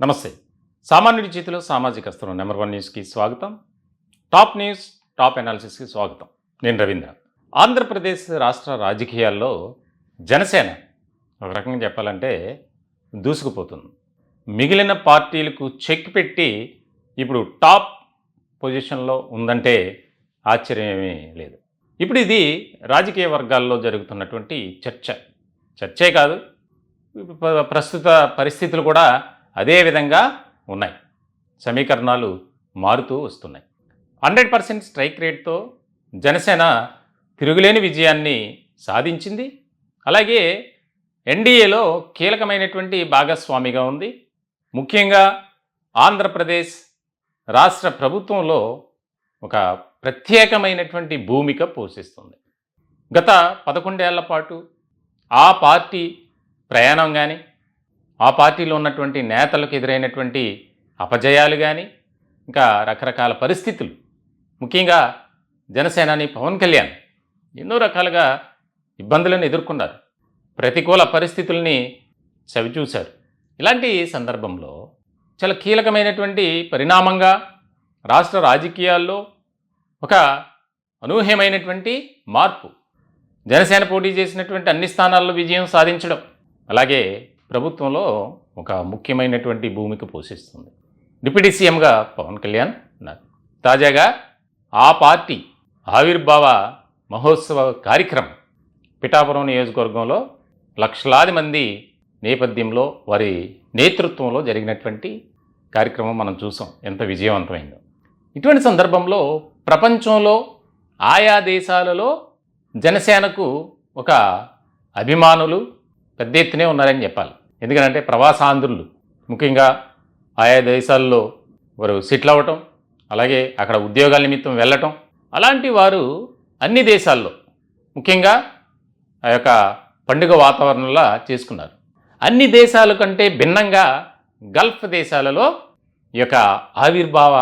నమస్తే. సామాన్యుడి చేతిలో సామాజిక అస్త్రం నెంబర్ 1 న్యూస్‌కి స్వాగతం. టాప్ న్యూస్, టాప్ అనాలిసిస్‌కి స్వాగతం. నేను రవీంద్ర. ఆంధ్రప్రదేశ్ రాష్ట్ర రాజకీయాల్లో జనసేన ఒక రకంగా చెప్పాలంటే దూసుకుపోతుంది. మిగిలిన పార్టీలకు చెక్ పెట్టి ఇప్పుడు టాప్ పొజిషన్‌లో ఉందంటే ఆశ్చర్యం ఏమీ లేదు. ఇప్పుడు ఇది రాజకీయ వర్గాల్లో జరుగుతున్నటువంటి చర్చే కాదు, ప్రస్తుత పరిస్థితులు కూడా అదే విధంగా ఉన్నాయి. సమీకరణాలు మారుతూ వస్తున్నాయి. 100% స్ట్రైక్ రేట్తో జనసేన తిరుగులేని విజయాన్ని సాధించింది. అలాగే ఎన్డీఏలో కీలకమైనటువంటి భాగస్వామిగా ఉంది. ముఖ్యంగా ఆంధ్రప్రదేశ్ రాష్ట్ర ప్రభుత్వంలో ఒక ప్రత్యేకమైనటువంటి భూమిక పోషిస్తుంది. గత 11 ఏళ్ల పాటు ఆ పార్టీ ప్రయాణం కానీ, ఆ పార్టీలో ఉన్నటువంటి నేతలకు ఎదురైనటువంటి అపజయాలు కానీ, ఇంకా రకరకాల పరిస్థితులు, ముఖ్యంగా జనసేనాని పవన్ కళ్యాణ్ ఎన్నో రకాలుగా ఇబ్బందులను ఎదుర్కొన్నారు. ప్రతికూల పరిస్థితుల్ని చవిచూశారు. ఇలాంటి సందర్భంలో చాలా కీలకమైనటువంటి పరిణామంగా రాష్ట్ర రాజకీయాల్లో ఒక అనూహ్యమైనటువంటి మార్పు. జనసేన పోటీ చేసినటువంటి అన్ని స్థానాల్లో విజయం సాధించడం, అలాగే ప్రభుత్వంలో ఒక ముఖ్యమైనటువంటి భూమిక పోషిస్తుంది. డిప్యూటీ సీఎంగా పవన్ కళ్యాణ్ ఉన్నారు. తాజాగా ఆ పార్టీ ఆవిర్భావ మహోత్సవ కార్యక్రమం పిఠాపురం నియోజకవర్గంలో లక్షలాది మంది నేపథ్యంలో, వారి నేతృత్వంలో జరిగినటువంటి కార్యక్రమం మనం చూసాం ఎంత విజయవంతమైందో. ఇటువంటి సందర్భంలో ప్రపంచంలో ఆయా దేశాలలో జనసేనకు ఒక అభిమానులు పెద్ద ఎత్తునే ఉన్నారని చెప్పాలి. ఎందుకంటే ప్రవాసాంధ్రులు ముఖ్యంగా ఆయా దేశాల్లో వారు సెటిల్ అవ్వటం, అలాగే అక్కడ ఉద్యోగాల నిమిత్తం వెళ్ళటం, అలాంటి వారు అన్ని దేశాల్లో ముఖ్యంగా ఆ యొక్క పండుగ వాతావరణంలో చేసుకున్నారు. అన్ని దేశాల కంటే భిన్నంగా గల్ఫ్ దేశాలలో ఈ యొక్క ఆవిర్భావ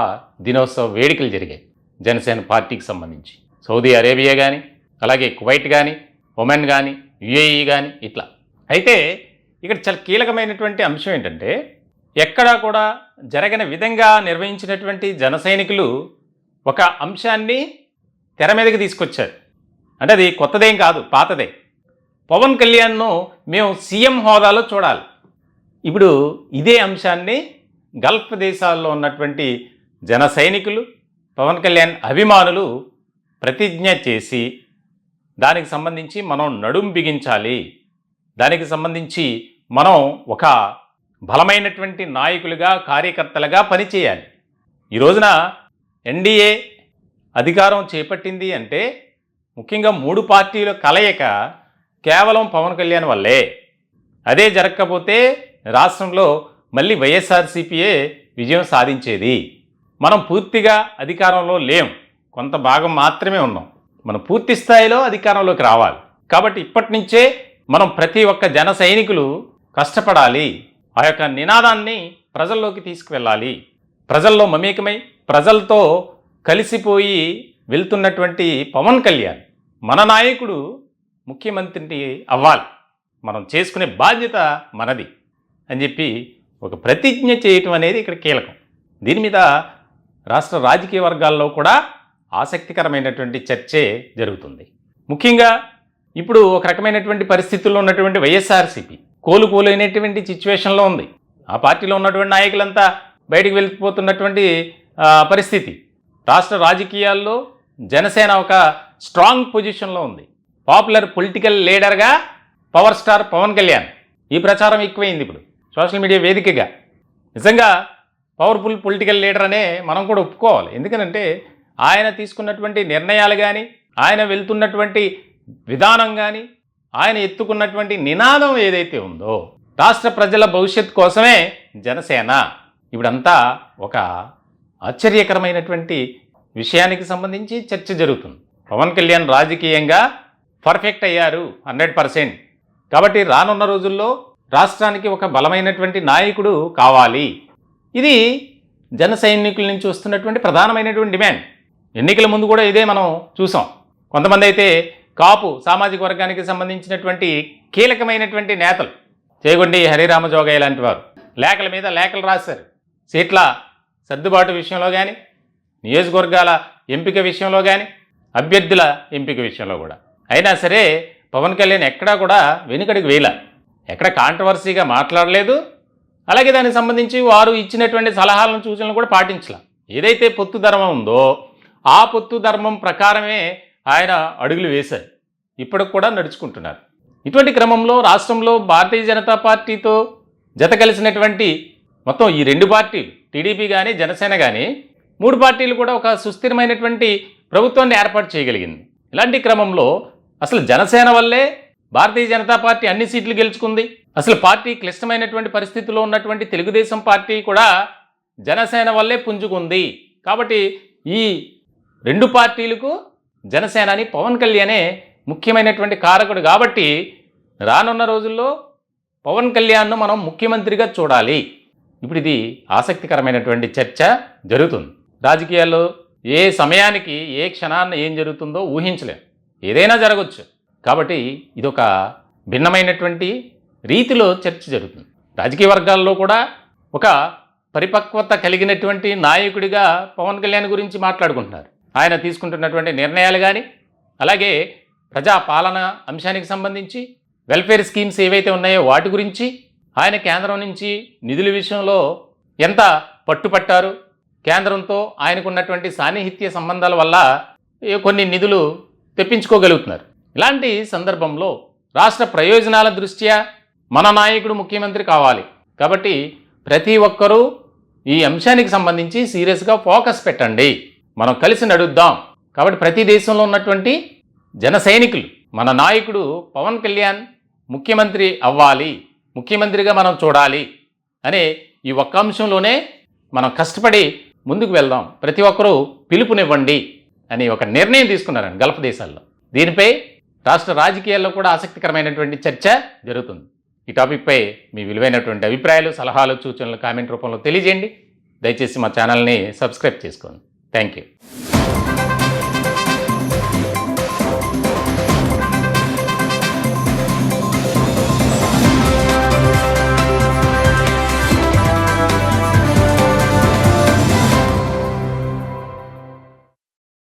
దినోత్సవ వేడుకలు జరిగాయి జనసేన పార్టీకి సంబంధించి. సౌదీ అరేబియా కానీ, అలాగే కువైట్ కానీ, ఒమెన్ కానీ, యుఏఈ కానీ ఇట్లా. అయితే ఇక్కడ చాలా కీలకమైనటువంటి అంశం ఏంటంటే, ఎక్కడా కూడా జరగని విధంగా నిర్వహించినటువంటి జన సైనికులు ఒక అంశాన్ని తెర మీదకి తీసుకొచ్చారు. అంటే అది కొత్తదేం కాదు, పాతదే. పవన్ కళ్యాణ్ను మేము సీఎం హోదాలో చూడాలి. ఇప్పుడు ఇదే అంశాన్ని గల్ఫ్ దేశాల్లో ఉన్నటువంటి జన సైనికులు, పవన్ కళ్యాణ్ అభిమానులు ప్రతిజ్ఞ చేసి దానికి సంబంధించి మనం నడుం బిగించాలి, దానికి సంబంధించి మనం ఒక బలమైనటువంటి నాయకులుగా, కార్యకర్తలుగా పనిచేయాలి. ఈ రోజున ఎన్డీఏ అధికారం చేపట్టింది అంటే ముఖ్యంగా 3 పార్టీల కలయిక కేవలం పవన్ కళ్యాణ్ వల్లే. అదే జరగకపోతే రాష్ట్రంలో మళ్ళీ వైఎస్ఆర్సీపీయే విజయం సాధించేది. మనం పూర్తిగా అధికారంలో లేం, కొంత భాగం మాత్రమే ఉన్నాం. మనం పూర్తి స్థాయిలో అధికారంలోకి రావాలి. కాబట్టి ఇప్పటి నుంచే మనం ప్రతి ఒక్క జన సైనికులు కష్టపడాలి. ఆ యొక్క నినాదాన్ని ప్రజల్లోకి తీసుకువెళ్ళాలి. ప్రజల్లో మమేకమై ప్రజలతో కలిసిపోయి వెళ్తున్నటువంటి పవన్ కళ్యాణ్ మన నాయకుడు ముఖ్యమంత్రి అవ్వాలి, మనం చేసుకునే బాధ్యత మనది అని చెప్పి ఒక ప్రతిజ్ఞ చేయటం అనేది ఇక్కడ కీలకం. దీని మీద రాష్ట్ర రాజకీయ వర్గాల్లో కూడా ఆసక్తికరమైనటువంటి చర్చే జరుగుతుంది. ముఖ్యంగా ఇప్పుడు ఒక రకమైనటువంటి పరిస్థితుల్లో ఉన్నటువంటి వైఎస్ఆర్సీపీ కోలుకోలేనటువంటి సిచ్యువేషన్లో ఉంది. ఆ పార్టీలో ఉన్నటువంటి నాయకులంతా బయటికి వెళ్ళిపోతున్నటువంటి పరిస్థితి. రాష్ట్ర రాజకీయాల్లో జనసేన ఒక స్ట్రాంగ్ పొజిషన్లో ఉంది. పాపులర్ పొలిటికల్ లీడర్గా పవర్ స్టార్ పవన్ కళ్యాణ్. ఈ ప్రచారం ఎక్కువైంది ఇప్పుడు సోషల్ మీడియా వేదికగా. నిజంగా పవర్ఫుల్ పొలిటికల్ లీడర్ అనే మనం కూడా ఒప్పుకోవాలి. ఎందుకనంటే ఆయన తీసుకున్నటువంటి నిర్ణయాలు కానీ, ఆయన వెళ్తున్నటువంటి విధానం కానీ, ఆయన ఎత్తుకున్నటువంటి నినాదం ఏదైతే ఉందో, రాష్ట్ర ప్రజల భవిష్యత్తు కోసమే జనసేన. ఇప్పుడంతా ఒక ఆశ్చర్యకరమైనటువంటి విషయానికి సంబంధించి చర్చ జరుగుతుంది. పవన్ కళ్యాణ్ రాజకీయంగా పర్ఫెక్ట్ అయ్యారు 100%. కాబట్టి రానున్న రోజుల్లో రాష్ట్రానికి ఒక బలమైనటువంటి నాయకుడు కావాలి. ఇది జన సైనికుల నుంచి వస్తున్నటువంటి ప్రధానమైనటువంటి డిమాండ్. ఎన్నికల ముందు కూడా ఇదే మనం చూసాం. కొంతమంది అయితే కాపు సామాజిక వర్గానికి సంబంధించినటువంటి కీలకమైనటువంటి నేతలు, చేగొండి హరిరామజోగయ్య లాంటి వారు లేఖల మీద లేఖలు రాశారు. సీట్ల సర్దుబాటు విషయంలో కానీ, నియోజకవర్గాల ఎంపిక విషయంలో కానీ, అభ్యర్థుల ఎంపిక విషయంలో కూడా. అయినా సరే పవన్ కళ్యాణ్ ఎక్కడా కూడా వెనుకడికి వేయలే, ఎక్కడ కాంట్రవర్సీగా మాట్లాడలేదు. అలాగే దానికి సంబంధించి వారు ఇచ్చినటువంటి సలహాలను సూచనలు కూడా పాటించలే. ఏదైతే పొత్తు ధర్మం ఉందో ఆ పొత్తు ధర్మం ప్రకారమే ఆయన అడుగులు వేశారు, ఇప్పటికి కూడా నడుచుకుంటున్నారు. ఇటువంటి క్రమంలో రాష్ట్రంలో భారతీయ జనతా పార్టీతో జత కలిసినటువంటి మొత్తం ఈ 2 పార్టీలు, టీడీపీ కానీ జనసేన కానీ, 3 పార్టీలు కూడా ఒక సుస్థిరమైనటువంటి ప్రభుత్వాన్ని ఏర్పాటు చేయగలిగింది. ఇలాంటి క్రమంలో అసలు జనసేన వల్లే భారతీయ జనతా పార్టీ అన్ని సీట్లు గెలుచుకుంది. అసలు పార్టీ క్లిష్టమైనటువంటి పరిస్థితిలో ఉన్నటువంటి తెలుగుదేశం పార్టీ కూడా జనసేన వల్లే పుంజుకుంది. కాబట్టి ఈ 2 పార్టీలకు జనసేనాని పవన్ కళ్యాణే ముఖ్యమైనటువంటి కారకుడు. కాబట్టి రానున్న రోజుల్లో పవన్ కళ్యాణ్ను మనం ముఖ్యమంత్రిగా చూడాలి. ఇప్పుడు ఇది ఆసక్తికరమైనటువంటి చర్చ జరుగుతుంది. రాజకీయాల్లో ఏ సమయానికి ఏ క్షణాన్ని ఏం జరుగుతుందో ఊహించలేం, ఏదైనా జరగవచ్చు. కాబట్టి ఇదొక భిన్నమైనటువంటి రీతిలో చర్చ జరుగుతుంది. రాజకీయ వర్గాల్లో కూడా ఒక పరిపక్వత కలిగినటువంటి నాయకుడిగా పవన్ కళ్యాణ్ గురించి మాట్లాడుకుంటున్నారు. ఆయన తీసుకుంటున్నటువంటి నిర్ణయాలు కానీ, అలాగే ప్రజా పాలన అంశానికి సంబంధించి వెల్ఫేర్ స్కీమ్స్ ఏవైతే ఉన్నాయో వాటి గురించి, ఆయన కేంద్రం నుంచి నిధుల విషయంలో ఎంత పట్టుపట్టారు, కేంద్రంతో ఆయనకున్నటువంటి సాన్నిహిత్య సంబంధాల వల్ల కొన్ని నిధులు తెప్పించుకోగలుగుతున్నారు. ఇలాంటి సందర్భంలో రాష్ట్ర ప్రయోజనాల దృష్ట్యా మన నాయకుడు ముఖ్యమంత్రి కావాలి. కాబట్టి ప్రతి ఒక్కరూ ఈ అంశానికి సంబంధించి సీరియస్గా ఫోకస్ పెట్టండి, మనం కలిసి నడుద్దాం. కాబట్టి ప్రతి దేశంలో ఉన్నటువంటి జన సైనికులు మన నాయకుడు పవన్ కళ్యాణ్ ముఖ్యమంత్రి అవ్వాలి, ముఖ్యమంత్రిగా మనం చూడాలి అనే ఈ ఒక్క అంశంలోనే మనం కష్టపడి ముందుకు వెళ్దాం, ప్రతి ఒక్కరూ పిలుపునివ్వండి అని ఒక నిర్ణయం తీసుకున్నారండి గల్ఫ్ దేశాల్లో. దీనిపై రాష్ట్ర రాజకీయాల్లో కూడా ఆసక్తికరమైనటువంటి చర్చ జరుగుతుంది. ఈ టాపిక్పై మీ విలువైనటువంటి అభిప్రాయాలు, సలహాలు, సూచనలు కామెంట్ రూపంలో తెలియజేయండి. దయచేసి మా ఛానల్ని సబ్స్క్రైబ్ చేసుకోండి. Thank you.